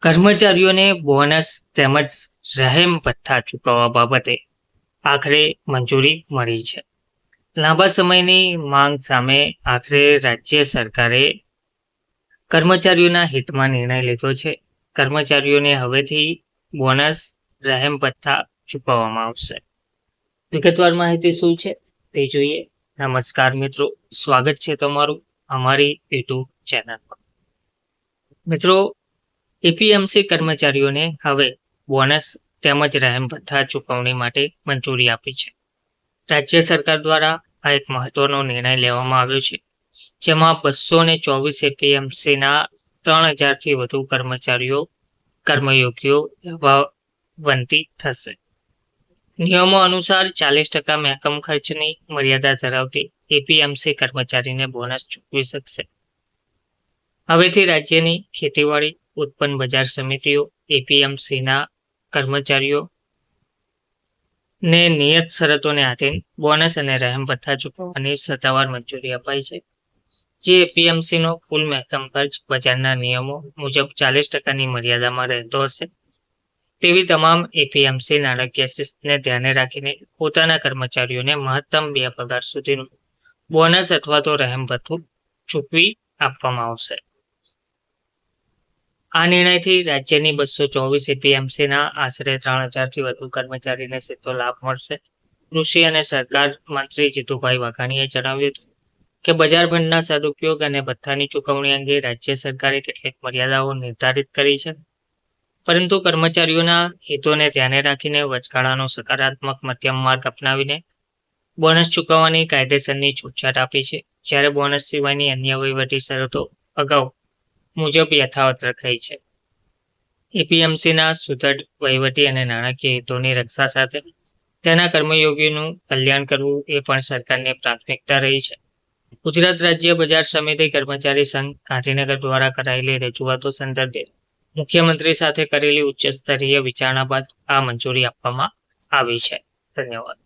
કર્મચારીઓને બોનસ તેમજ રહેમ ભથ્થા ચૂકવવા બાબતે આખરે મંજૂરી મળી છે. લાંબા સમયની માંગ સામે આખરે રાજ્ય સરકારે કર્મચારીઓના હિતમાં નિર્ણય લીધો છે. કર્મચારીઓને હવેથી બોનસ રહેમ ભથ્થા ચૂકવવામાં આવશે. વિગતવાર માહિતી શું છે તે જોઈએ. નમસ્કાર મિત્રો, સ્વાગત છે તમારું અમારી યુટ્યુબ ચેનલ પર. મિત્રો, એપીએમસી કર્મચારીઓને હવે બોનસ તેમજ રહેમ ભથ્થા ચૂકવણી માટે મંજૂરી આપી છે. રાજ્ય સરકાર દ્વારા આ એક મહત્વનો નિર્ણય લેવામાં આવ્યો છે, જેમાં 224 એપીએમસીના 3000થી વધુ કર્મચારીઓ કર્મયોગીઓ લાભાન્વિત થશે. નિયમો અનુસાર 40% મહેકમ ખર્ચની મર્યાદા ધરાવતી એપીએમસી કર્મચારીને બોનસ ચૂકવી શકશે. હવેથી રાજ્યની ખેતીવાડી ઉત્પન્ન બજાર સમિતિઓ એપીએમસીના કર્મચારીઓ ને નિયત શરતોને આધીન બોનસ અને રહેમ ભથ્થા ચૂકવવાની સત્તાવાર મંજૂરી અપાઈ છે. જે એપીએમસીનો કુલ મહેકમ ખર્ચ બજારના નિયમો મુજબ 40%ની મર્યાદામાં રહેતો હશે. તેવી તમામ એપીએમસી નાણાકીય શિસ્તને ધ્યાને રાખીને પોતાના કર્મચારીઓને મહત્તમ 2 પગાર સુધીનું બોનસ અથવા તો રહેમ ભથ્થું ચૂકવી આપવામાં આવશે. આ નિર્ણયથી રાજ્યની 224 એપીએમસીના આશરે 3000થી વધુ કર્મચારીને સીધો લાભ મળશે. કૃષિ અને સહકાર મંત્રી જીતુભાઈ વાઘાણીએ જણાવ્યું હતું કે બજાર ફંડના સદુપયોગ અને ભથ્થાની ચૂકવણી અંગે રાજ્ય સરકારે કેટલીક મર્યાદાઓ નિર્ધારિત કરી છે, પરંતુ કર્મચારીઓના હિતોને ધ્યાને રાખીને વચગાળાનો સકારાત્મક મધ્યમ માર્ગ અપનાવીને બોનસ ચૂકવવાની કાયદેસરની છૂટછાટ આપી છે. જ્યારે બોનસ સિવાયની અન્ય વહીવટી શરતો અગાઉ મુજબ યથાવત રખાઈ છે. એપીએમસીના સુદૃઢ વહીવટી અને નાણાકીય હિતોની રક્ષા સાથે તેના કર્મયોગીઓનું કલ્યાણ કરવું એ પણ સરકારની પ્રાથમિકતા રહી છે. ગુજરાત રાજ્ય બજાર સમિતિ કર્મચારી સંઘ ગાંધીનગર દ્વારા કરાયેલી રજૂઆતો સંદર્ભે મુખ્યમંત્રી સાથે કરેલી ઉચ્ચ સ્તરીય વિચારણા બાદ આ મંજૂરી આપવામાં આવી છે. ધન્યવાદ.